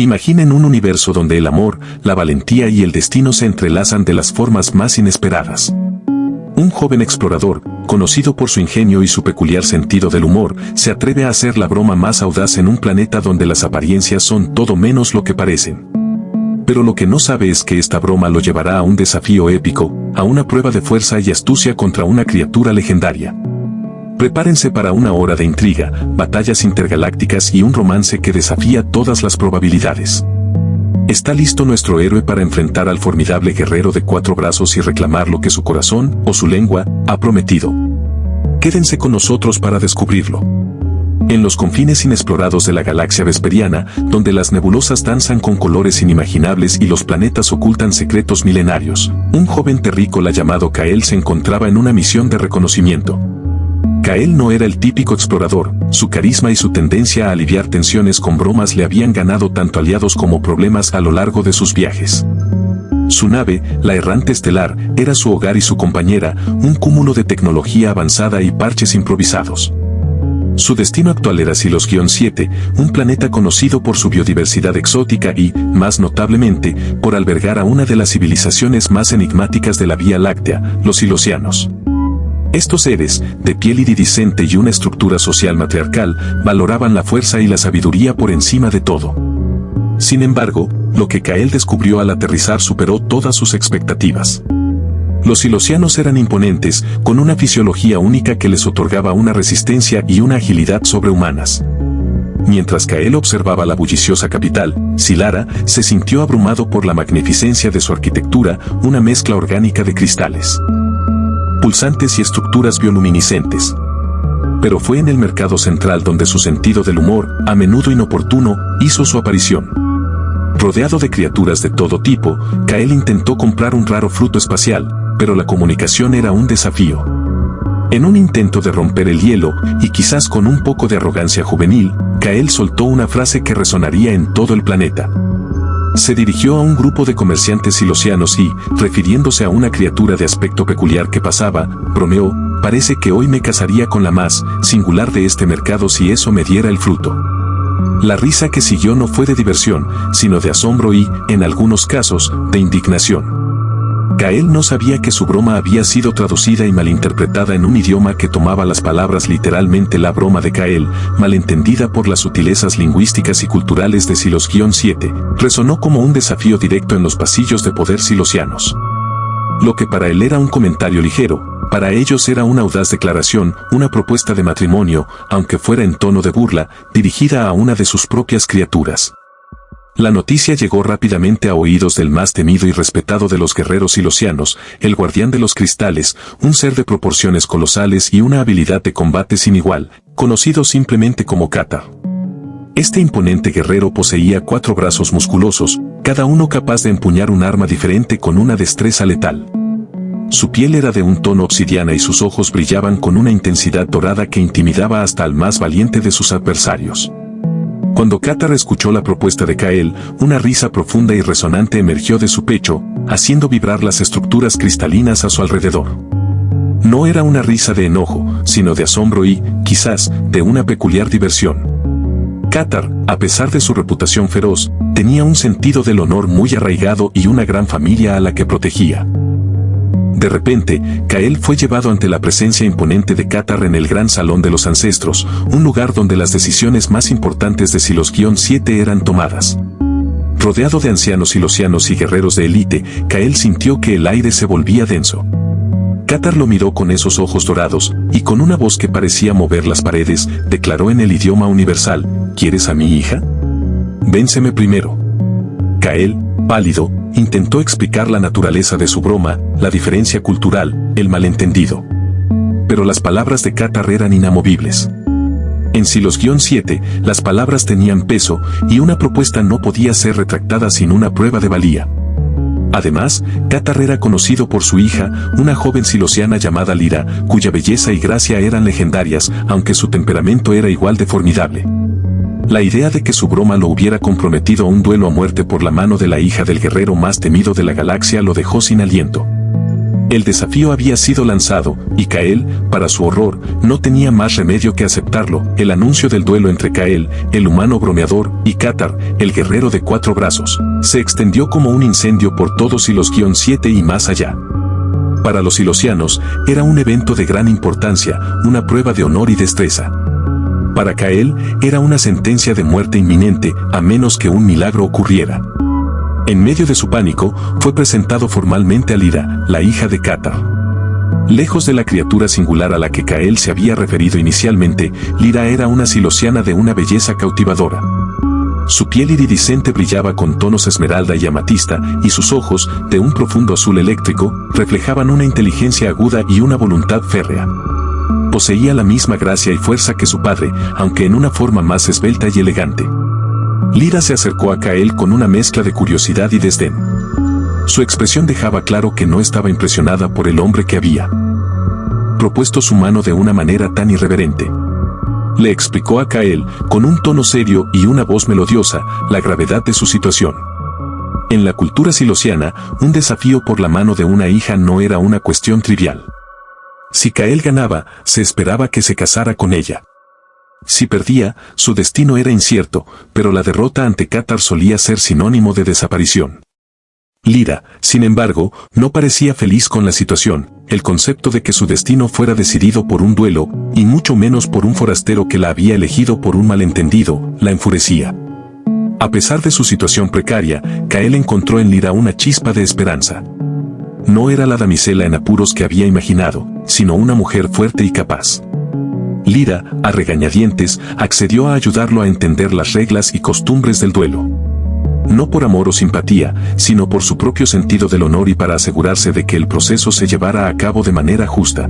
Imaginen un universo donde el amor, la valentía y el destino se entrelazan de las formas más inesperadas. Un joven explorador, conocido por su ingenio y su peculiar sentido del humor, se atreve a hacer la broma más audaz en un planeta donde las apariencias son todo menos lo que parecen. Pero lo que no sabe es que esta broma lo llevará a un desafío épico, a una prueba de fuerza y astucia contra una criatura legendaria. Prepárense para una hora de intriga, batallas intergalácticas y un romance que desafía todas las probabilidades. ¿Está listo nuestro héroe para enfrentar al formidable guerrero de 4 brazos y reclamar lo que su corazón, o su lengua, ha prometido? Quédense con nosotros para descubrirlo. En los confines inexplorados de la galaxia vesperiana, donde las nebulosas danzan con colores inimaginables y los planetas ocultan secretos milenarios, un joven terrícola llamado Kael se encontraba en una misión de reconocimiento. Kael no era el típico explorador, su carisma y su tendencia a aliviar tensiones con bromas le habían ganado tanto aliados como problemas a lo largo de sus viajes. Su nave, la Errante Estelar, era su hogar y su compañera, un cúmulo de tecnología avanzada y parches improvisados. Su destino actual era Silos-7, un planeta conocido por su biodiversidad exótica y, más notablemente, por albergar a una de las civilizaciones más enigmáticas de la Vía Láctea, los silosianos. Estos seres, de piel iridiscente y una estructura social matriarcal, valoraban la fuerza y la sabiduría por encima de todo. Sin embargo, lo que Kael descubrió al aterrizar superó todas sus expectativas. Los silosianos eran imponentes, con una fisiología única que les otorgaba una resistencia y una agilidad sobrehumanas. Mientras Kael observaba la bulliciosa capital, Silara se sintió abrumado por la magnificencia de su arquitectura, una mezcla orgánica de cristales, pulsantes y estructuras bioluminiscentes. Pero fue en el mercado central donde su sentido del humor, a menudo inoportuno, hizo su aparición. Rodeado de criaturas de todo tipo, Kael intentó comprar un raro fruto espacial, pero la comunicación era un desafío. En un intento de romper el hielo, y quizás con un poco de arrogancia juvenil, Kael soltó una frase que resonaría en todo el planeta. Se dirigió a un grupo de comerciantes silosianos y, refiriéndose a una criatura de aspecto peculiar que pasaba, bromeó: «Parece que hoy me casaría con la más singular de este mercado si eso me diera el fruto». La risa que siguió no fue de diversión, sino de asombro y, en algunos casos, de indignación. Kael no sabía que su broma había sido traducida y malinterpretada en un idioma que tomaba las palabras literalmente. La broma de Kael, malentendida por las sutilezas lingüísticas y culturales de Silos-7, resonó como un desafío directo en los pasillos de poder silosianos. Lo que para él era un comentario ligero, para ellos era una audaz declaración, una propuesta de matrimonio, aunque fuera en tono de burla, dirigida a una de sus propias criaturas. La noticia llegó rápidamente a oídos del más temido y respetado de los guerreros silosianos, el guardián de los cristales, un ser de proporciones colosales y una habilidad de combate sin igual, conocido simplemente como Katar. Este imponente guerrero poseía 4 brazos musculosos, cada uno capaz de empuñar un arma diferente con una destreza letal. Su piel era de un tono obsidiana y sus ojos brillaban con una intensidad dorada que intimidaba hasta al más valiente de sus adversarios. Cuando Katar escuchó la propuesta de Kael, una risa profunda y resonante emergió de su pecho, haciendo vibrar las estructuras cristalinas a su alrededor. No era una risa de enojo, sino de asombro y, quizás, de una peculiar diversión. Katar, a pesar de su reputación feroz, tenía un sentido del honor muy arraigado y una gran familia a la que protegía. De repente, Kael fue llevado ante la presencia imponente de Katar en el gran salón de los ancestros, un lugar donde las decisiones más importantes de Silos-7 eran tomadas. Rodeado de ancianos silosianos y guerreros de élite, Kael sintió que el aire se volvía denso. Katar lo miró con esos ojos dorados, y con una voz que parecía mover las paredes, declaró en el idioma universal: «¿Quieres a mi hija? Vénseme primero». Kael, pálido, intentó explicar la naturaleza de su broma, la diferencia cultural, el malentendido. Pero las palabras de Katar eran inamovibles. En Silos-7, las palabras tenían peso, y una propuesta no podía ser retractada sin una prueba de valía. Además, Katar era conocido por su hija, una joven silosiana llamada Lyra, cuya belleza y gracia eran legendarias, aunque su temperamento era igual de formidable. La idea de que su broma lo hubiera comprometido a un duelo a muerte por la mano de la hija del guerrero más temido de la galaxia lo dejó sin aliento. El desafío había sido lanzado, y Kael, para su horror, no tenía más remedio que aceptarlo. El anuncio del duelo entre Kael, el humano bromeador, y Cathar, el guerrero de 4 brazos, se extendió como un incendio por todo Silos-7 y más allá. Para los silosianos, era un evento de gran importancia, una prueba de honor y destreza. Para Kael, era una sentencia de muerte inminente, a menos que un milagro ocurriera. En medio de su pánico, fue presentado formalmente a Lyra, la hija de Cathar. Lejos de la criatura singular a la que Kael se había referido inicialmente, Lyra era una silosiana de una belleza cautivadora. Su piel iridiscente brillaba con tonos esmeralda y amatista, y sus ojos, de un profundo azul eléctrico, reflejaban una inteligencia aguda y una voluntad férrea. Poseía la misma gracia y fuerza que su padre, aunque en una forma más esbelta y elegante. Lyra se acercó a Kael con una mezcla de curiosidad y desdén. Su expresión dejaba claro que no estaba impresionada por el hombre que había propuesto su mano de una manera tan irreverente. Le explicó a Kael, con un tono serio y una voz melodiosa, la gravedad de su situación. En la cultura silosiana, un desafío por la mano de una hija no era una cuestión trivial. Si Kael ganaba, se esperaba que se casara con ella. Si perdía, su destino era incierto, pero la derrota ante Cathar solía ser sinónimo de desaparición. Lyra, sin embargo, no parecía feliz con la situación. El concepto de que su destino fuera decidido por un duelo, y mucho menos por un forastero que la había elegido por un malentendido, la enfurecía. A pesar de su situación precaria, Kael encontró en Lyra una chispa de esperanza. No era la damisela en apuros que había imaginado, sino una mujer fuerte y capaz. Lyra, a regañadientes, accedió a ayudarlo a entender las reglas y costumbres del duelo. No por amor o simpatía, sino por su propio sentido del honor y para asegurarse de que el proceso se llevara a cabo de manera justa.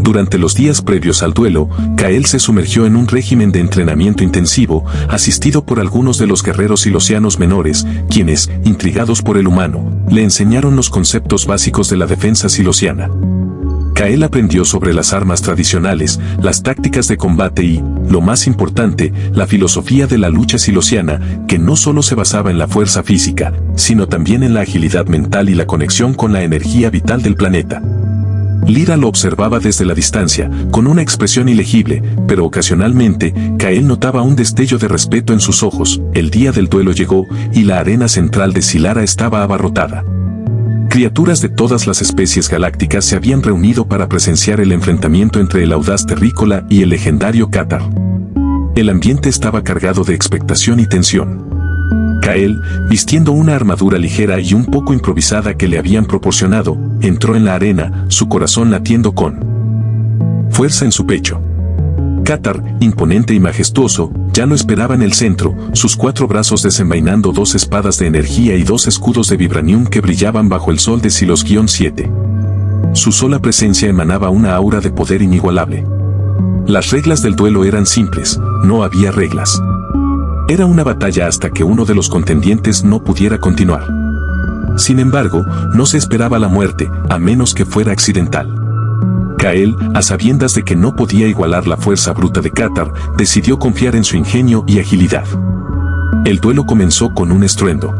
Durante los días previos al duelo, Kael se sumergió en un régimen de entrenamiento intensivo, asistido por algunos de los guerreros silosianos menores, quienes, intrigados por el humano, le enseñaron los conceptos básicos de la defensa silosiana. Kael aprendió sobre las armas tradicionales, las tácticas de combate y, lo más importante, la filosofía de la lucha silosiana, que no solo se basaba en la fuerza física, sino también en la agilidad mental y la conexión con la energía vital del planeta. Lyra lo observaba desde la distancia, con una expresión ilegible, pero ocasionalmente, Kael notaba un destello de respeto en sus ojos. El día del duelo llegó, y la arena central de Silara estaba abarrotada. Criaturas de todas las especies galácticas se habían reunido para presenciar el enfrentamiento entre el audaz terrícola y el legendario Cathar. El ambiente estaba cargado de expectación y tensión. Kael, vistiendo una armadura ligera y un poco improvisada que le habían proporcionado, entró en la arena, su corazón latiendo con fuerza en su pecho. Cathar, imponente y majestuoso, ya lo esperaba en el centro, sus 4 brazos desenvainando 2 espadas de energía y 2 escudos de vibranium que brillaban bajo el sol de Silos-7. Su sola presencia emanaba una aura de poder inigualable. Las reglas del duelo eran simples, no había reglas. Era una batalla hasta que uno de los contendientes no pudiera continuar. Sin embargo, no se esperaba la muerte, a menos que fuera accidental. Kael, a sabiendas de que no podía igualar la fuerza bruta de Cathar, decidió confiar en su ingenio y agilidad. El duelo comenzó con un estruendo.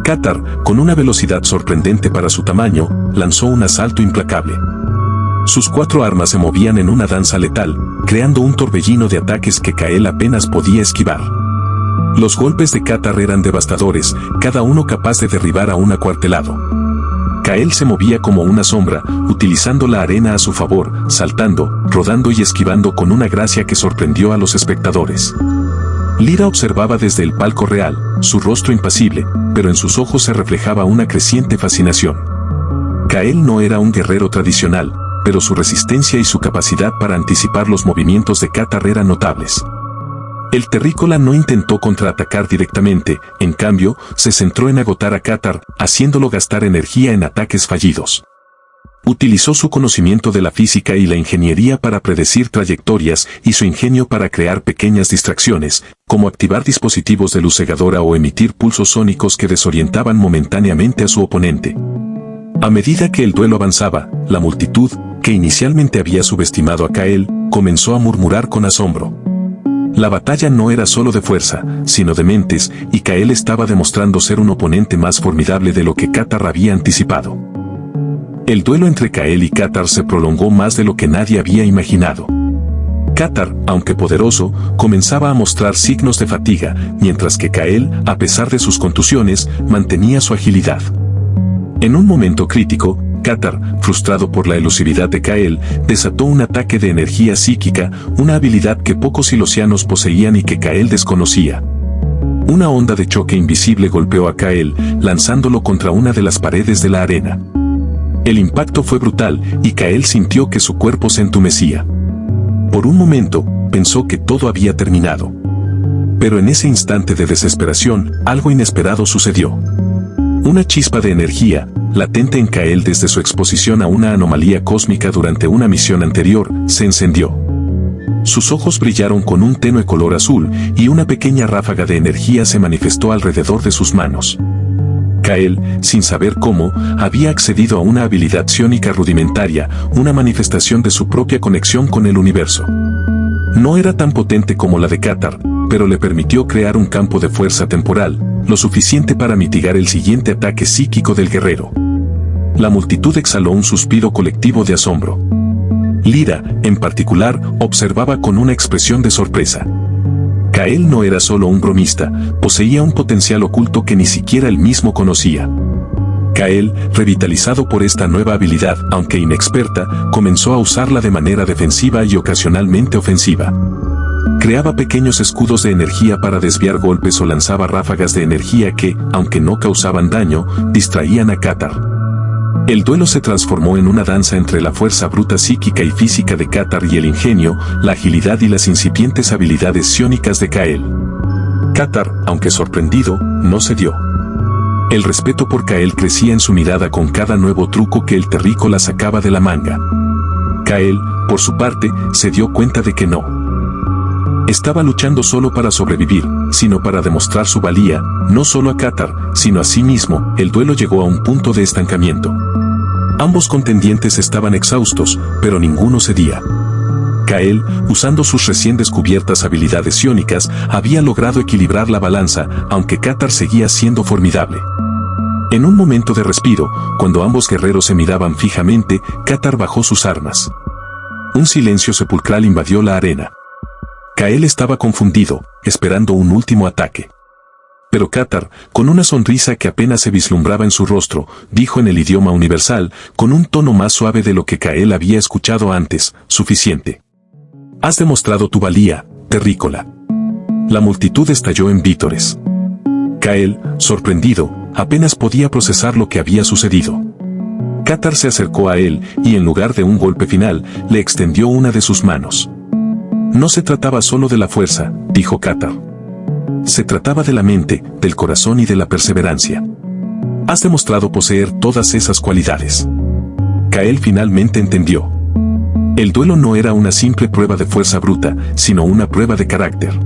Cathar, con una velocidad sorprendente para su tamaño, lanzó un asalto implacable. Sus 4 armas se movían en una danza letal, creando un torbellino de ataques que Kael apenas podía esquivar. Los golpes de Cathar eran devastadores, cada uno capaz de derribar a un acuartelado. Kael se movía como una sombra, utilizando la arena a su favor, saltando, rodando y esquivando con una gracia que sorprendió a los espectadores. Lyra observaba desde el palco real, su rostro impasible, pero en sus ojos se reflejaba una creciente fascinación. Kael no era un guerrero tradicional, pero su resistencia y su capacidad para anticipar los movimientos de Cathar eran notables. El terrícola no intentó contraatacar directamente, en cambio, se centró en agotar a Cathar, haciéndolo gastar energía en ataques fallidos. Utilizó su conocimiento de la física y la ingeniería para predecir trayectorias y su ingenio para crear pequeñas distracciones, como activar dispositivos de luz cegadora o emitir pulsos sónicos que desorientaban momentáneamente a su oponente. A medida que el duelo avanzaba, la multitud, que inicialmente había subestimado a Kael, comenzó a murmurar con asombro. La batalla no era solo de fuerza, sino de mentes, y Kael estaba demostrando ser un oponente más formidable de lo que Cathar había anticipado. El duelo entre Kael y Cathar se prolongó más de lo que nadie había imaginado. Cathar, aunque poderoso, comenzaba a mostrar signos de fatiga, mientras que Kael, a pesar de sus contusiones, mantenía su agilidad. En un momento crítico, Cathar, frustrado por la elusividad de Kael, desató un ataque de energía psíquica, una habilidad que pocos silosianos poseían y que Kael desconocía. Una onda de choque invisible golpeó a Kael, lanzándolo contra una de las paredes de la arena. El impacto fue brutal, y Kael sintió que su cuerpo se entumecía. Por un momento, pensó que todo había terminado. Pero en ese instante de desesperación, algo inesperado sucedió. Una chispa de energía, latente en Kael desde su exposición a una anomalía cósmica durante una misión anterior, se encendió. Sus ojos brillaron con un tenue color azul, y una pequeña ráfaga de energía se manifestó alrededor de sus manos. Kael, sin saber cómo, había accedido a una habilidad psiónica rudimentaria, una manifestación de su propia conexión con el universo. No era tan potente como la de Cathar, pero le permitió crear un campo de fuerza temporal, lo suficiente para mitigar el siguiente ataque psíquico del guerrero. La multitud exhaló un suspiro colectivo de asombro. Lyra, en particular, observaba con una expresión de sorpresa. Kael no era solo un bromista, poseía un potencial oculto que ni siquiera él mismo conocía. Kael, revitalizado por esta nueva habilidad, aunque inexperta, comenzó a usarla de manera defensiva y ocasionalmente ofensiva. Creaba pequeños escudos de energía para desviar golpes o lanzaba ráfagas de energía que, aunque no causaban daño, distraían a Cathar. El duelo se transformó en una danza entre la fuerza bruta psíquica y física de Cathar y el ingenio, la agilidad y las incipientes habilidades psiónicas de Kael. Cathar, aunque sorprendido, no cedió. El respeto por Kael crecía en su mirada con cada nuevo truco que el terrícola sacaba de la manga. Kael, por su parte, se dio cuenta de que no estaba luchando solo para sobrevivir, sino para demostrar su valía, no solo a Cathar, sino a sí mismo. El duelo llegó a un punto de estancamiento. Ambos contendientes estaban exhaustos, pero ninguno cedía. Kael, usando sus recién descubiertas habilidades psiónicas, había logrado equilibrar la balanza, aunque Cathar seguía siendo formidable. En un momento de respiro, cuando ambos guerreros se miraban fijamente, Cathar bajó sus armas. Un silencio sepulcral invadió la arena. Kael estaba confundido, esperando un último ataque. Pero Cathar, con una sonrisa que apenas se vislumbraba en su rostro, dijo en el idioma universal, con un tono más suave de lo que Kael había escuchado antes: suficiente. Has demostrado tu valía, terrícola. La multitud estalló en vítores. Kael, sorprendido, apenas podía procesar lo que había sucedido. Cathar se acercó a él, y en lugar de un golpe final, le extendió una de sus manos. No se trataba solo de la fuerza, dijo Cathar. Se trataba de la mente, del corazón y de la perseverancia. Has demostrado poseer todas esas cualidades. Kael finalmente entendió. El duelo no era una simple prueba de fuerza bruta, sino una prueba de carácter.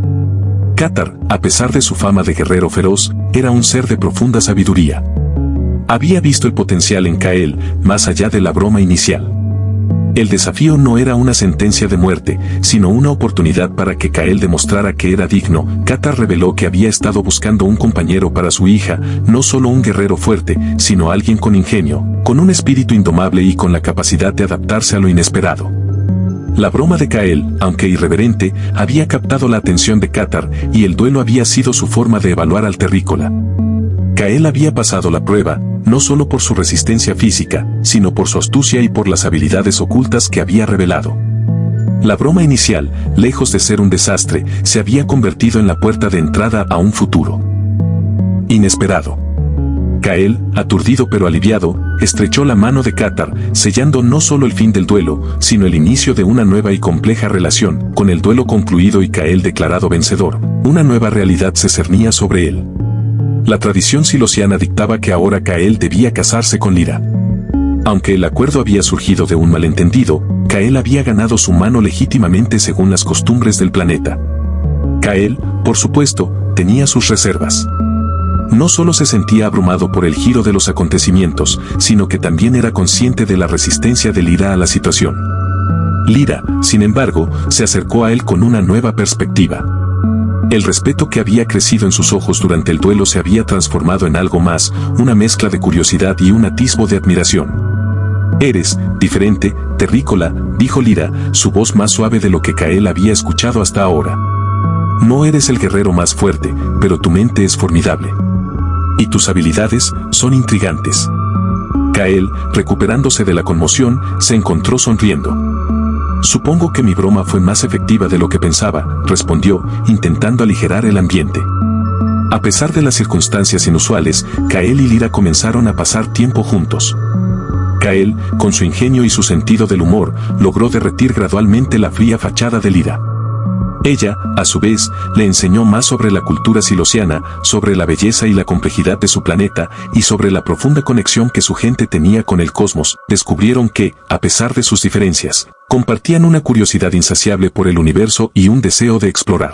Cathar, a pesar de su fama de guerrero feroz, era un ser de profunda sabiduría. Había visto el potencial en Kael, más allá de la broma inicial. El desafío no era una sentencia de muerte, sino una oportunidad para que Kael demostrara que era digno. Cathar reveló que había estado buscando un compañero para su hija, no solo un guerrero fuerte, sino alguien con ingenio, con un espíritu indomable y con la capacidad de adaptarse a lo inesperado. La broma de Kael, aunque irreverente, había captado la atención de Cathar, y el duelo había sido su forma de evaluar al terrícola. Kael había pasado la prueba, no solo por su resistencia física, sino por su astucia y por las habilidades ocultas que había revelado. La broma inicial, lejos de ser un desastre, se había convertido en la puerta de entrada a un futuro inesperado. Kael, aturdido pero aliviado, estrechó la mano de Cathar, sellando no solo el fin del duelo, sino el inicio de una nueva y compleja relación. Con el duelo concluido y Kael declarado vencedor, una nueva realidad se cernía sobre él. La tradición silosiana dictaba que ahora Kael debía casarse con Lyra. Aunque el acuerdo había surgido de un malentendido, Kael había ganado su mano legítimamente según las costumbres del planeta. Kael, por supuesto, tenía sus reservas. No solo se sentía abrumado por el giro de los acontecimientos, sino que también era consciente de la resistencia de Lyra a la situación. Lyra, sin embargo, se acercó a él con una nueva perspectiva. El respeto que había crecido en sus ojos durante el duelo se había transformado en algo más, una mezcla de curiosidad y un atisbo de admiración. Eres diferente, terrícola, dijo Lyra, su voz más suave de lo que Kael había escuchado hasta ahora. No eres el guerrero más fuerte, pero tu mente es formidable. Y tus habilidades son intrigantes. Kael, recuperándose de la conmoción, se encontró sonriendo. Supongo que mi broma fue más efectiva de lo que pensaba, respondió, intentando aligerar el ambiente. A pesar de las circunstancias inusuales, Kael y Lyra comenzaron a pasar tiempo juntos. Kael, con su ingenio y su sentido del humor, logró derretir gradualmente la fría fachada de Lyra. Ella, a su vez, le enseñó más sobre la cultura silosiana, sobre la belleza y la complejidad de su planeta, y sobre la profunda conexión que su gente tenía con el cosmos. Descubrieron que, a pesar de sus diferencias, compartían una curiosidad insaciable por el universo y un deseo de explorar.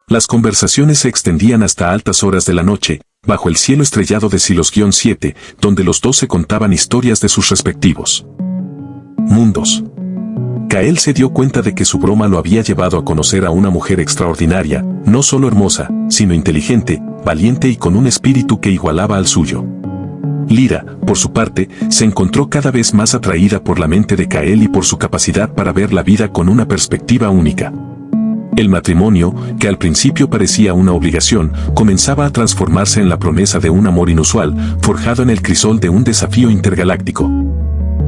Las conversaciones se extendían hasta altas horas de la noche, bajo el cielo estrellado de Silos-7, donde los dos se contaban historias de sus respectivos mundos. Kael se dio cuenta de que su broma lo había llevado a conocer a una mujer extraordinaria, no solo hermosa, sino inteligente, valiente y con un espíritu que igualaba al suyo. Lyra, por su parte, se encontró cada vez más atraída por la mente de Kael y por su capacidad para ver la vida con una perspectiva única. El matrimonio, que al principio parecía una obligación, comenzaba a transformarse en la promesa de un amor inusual, forjado en el crisol de un desafío intergaláctico.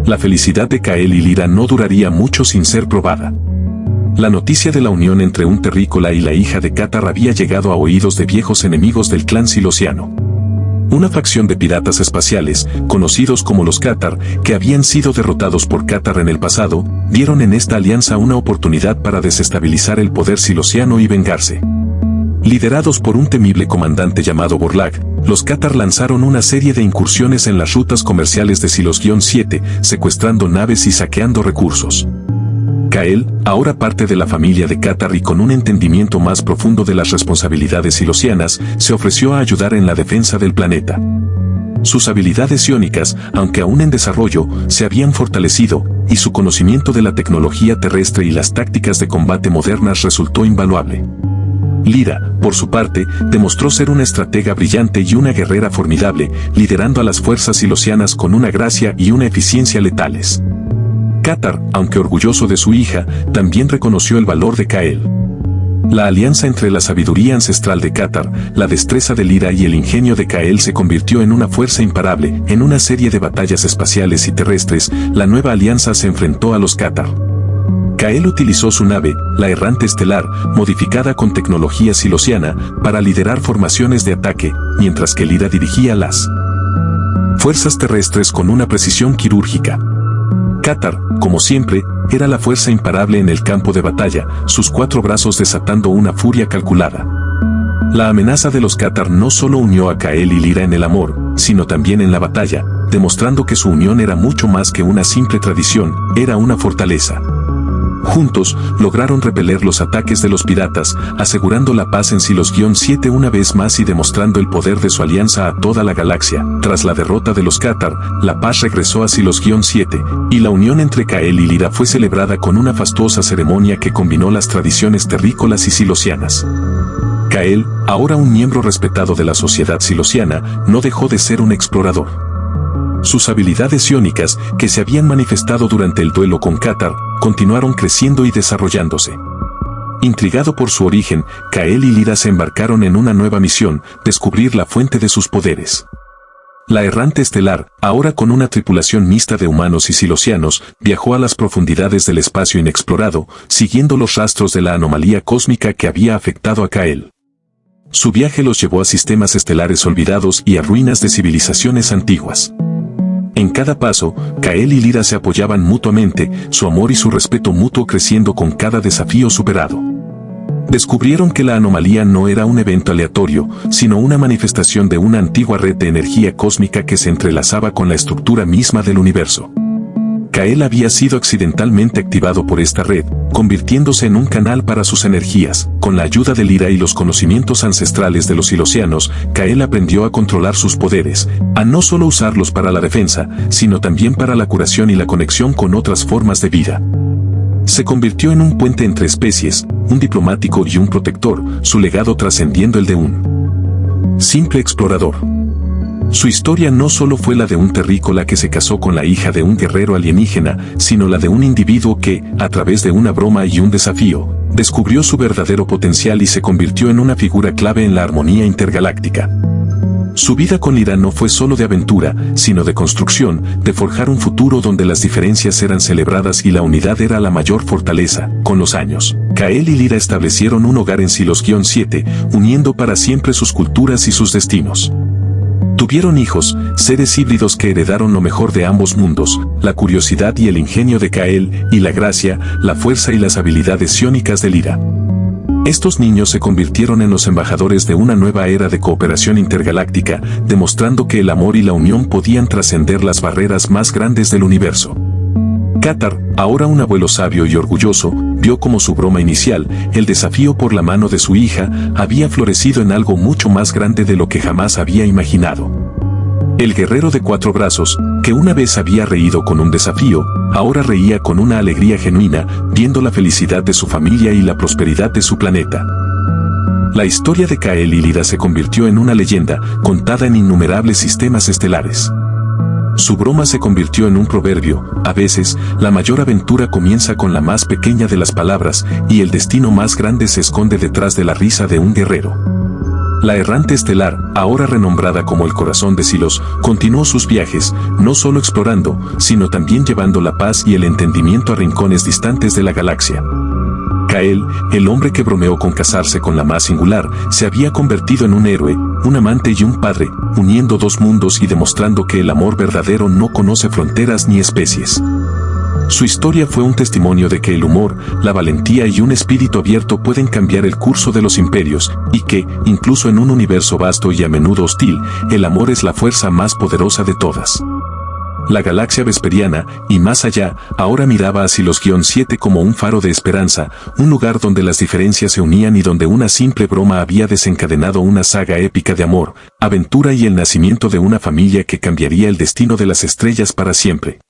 La felicidad de Kael y Lyra no duraría mucho sin ser probada. La noticia de la unión entre un terrícola y la hija de Catar había llegado a oídos de viejos enemigos del clan silosiano. Una facción de piratas espaciales, conocidos como los Catar, que habían sido derrotados por Catar en el pasado, dieron en esta alianza una oportunidad para desestabilizar el poder silosiano y vengarse. Liderados por un temible comandante llamado Borlag, los Catar lanzaron una serie de incursiones en las rutas comerciales de Silos-7, secuestrando naves y saqueando recursos. Kael, ahora parte de la familia de Catar y con un entendimiento más profundo de las responsabilidades silosianas, se ofreció a ayudar en la defensa del planeta. Sus habilidades psiónicas, aunque aún en desarrollo, se habían fortalecido, y su conocimiento de la tecnología terrestre y las tácticas de combate modernas resultó invaluable. Lyra, por su parte, demostró ser una estratega brillante y una guerrera formidable, liderando a las fuerzas silosianas con una gracia y una eficiencia letales. Catar, aunque orgulloso de su hija, también reconoció el valor de Kael. La alianza entre la sabiduría ancestral de Catar, la destreza de Lyra y el ingenio de Kael se convirtió en una fuerza imparable. En una serie de batallas espaciales y terrestres, la nueva alianza se enfrentó a los Catar. Kael utilizó su nave, la Errante Estelar, modificada con tecnología silosiana, para liderar formaciones de ataque, mientras que Lyra dirigía las fuerzas terrestres con una precisión quirúrgica. Catar, como siempre, era la fuerza imparable en el campo de batalla, sus 4 brazos desatando una furia calculada. La amenaza de los Catar no solo unió a Kael y Lyra en el amor, sino también en la batalla, demostrando que su unión era mucho más que una simple tradición, era una fortaleza. Juntos, lograron repeler los ataques de los piratas, asegurando la paz en Silos-7 una vez más y demostrando el poder de su alianza a toda la galaxia. Tras la derrota de los Catar, la paz regresó a Silos-7, y la unión entre Kael y Lyra fue celebrada con una fastuosa ceremonia que combinó las tradiciones terrícolas y silosianas. Kael, ahora un miembro respetado de la sociedad silosiana, no dejó de ser un explorador. Sus habilidades psiónicas, que se habían manifestado durante el duelo con Catar, continuaron creciendo y desarrollándose. Intrigado por su origen, Kael y Lyra se embarcaron en una nueva misión, descubrir la fuente de sus poderes. La Errante Estelar, ahora con una tripulación mixta de humanos y silosianos, viajó a las profundidades del espacio inexplorado, siguiendo los rastros de la anomalía cósmica que había afectado a Kael. Su viaje los llevó a sistemas estelares olvidados y a ruinas de civilizaciones antiguas. En cada paso, Kael y Lyra se apoyaban mutuamente, su amor y su respeto mutuo creciendo con cada desafío superado. Descubrieron que la anomalía no era un evento aleatorio, sino una manifestación de una antigua red de energía cósmica que se entrelazaba con la estructura misma del universo. Kael había sido accidentalmente activado por esta red, convirtiéndose en un canal para sus energías. Con la ayuda de Lyra y los conocimientos ancestrales de los silosianos, Kael aprendió a controlar sus poderes, a no solo usarlos para la defensa, sino también para la curación y la conexión con otras formas de vida. Se convirtió en un puente entre especies, un diplomático y un protector, su legado trascendiendo el de un simple explorador. Su historia no solo fue la de un terrícola que se casó con la hija de un guerrero alienígena, sino la de un individuo que, a través de una broma y un desafío, descubrió su verdadero potencial y se convirtió en una figura clave en la armonía intergaláctica. Su vida con Lyra no fue solo de aventura, sino de construcción, de forjar un futuro donde las diferencias eran celebradas y la unidad era la mayor fortaleza. Con los años, Kael y Lyra establecieron un hogar en Silos-7, uniendo para siempre sus culturas y sus destinos. Tuvieron hijos, seres híbridos que heredaron lo mejor de ambos mundos, la curiosidad y el ingenio de Kael, y la gracia, la fuerza y las habilidades psiónicas de Lyra. Estos niños se convirtieron en los embajadores de una nueva era de cooperación intergaláctica, demostrando que el amor y la unión podían trascender las barreras más grandes del universo. Qatar, ahora un abuelo sabio y orgulloso, vio como su broma inicial, el desafío por la mano de su hija, había florecido en algo mucho más grande de lo que jamás había imaginado. El guerrero de 4 brazos, que una vez había reído con un desafío, ahora reía con una alegría genuina, viendo la felicidad de su familia y la prosperidad de su planeta. La historia de Kael y Lyra se convirtió en una leyenda, contada en innumerables sistemas estelares. Su broma se convirtió en un proverbio: a veces, la mayor aventura comienza con la más pequeña de las palabras, y el destino más grande se esconde detrás de la risa de un guerrero. La errante estelar, ahora renombrada como el corazón de Silos, continuó sus viajes, no solo explorando, sino también llevando la paz y el entendimiento a rincones distantes de la galaxia. Kael, el hombre que bromeó con casarse con la más singular, se había convertido en un héroe, un amante y un padre, uniendo 2 mundos y demostrando que el amor verdadero no conoce fronteras ni especies. Su historia fue un testimonio de que el humor, la valentía y un espíritu abierto pueden cambiar el curso de los imperios, y que, incluso en un universo vasto y a menudo hostil, el amor es la fuerza más poderosa de todas. La galaxia vesperiana, y más allá, ahora miraba a Silos-7 como un faro de esperanza, un lugar donde las diferencias se unían y donde una simple broma había desencadenado una saga épica de amor, aventura y el nacimiento de una familia que cambiaría el destino de las estrellas para siempre.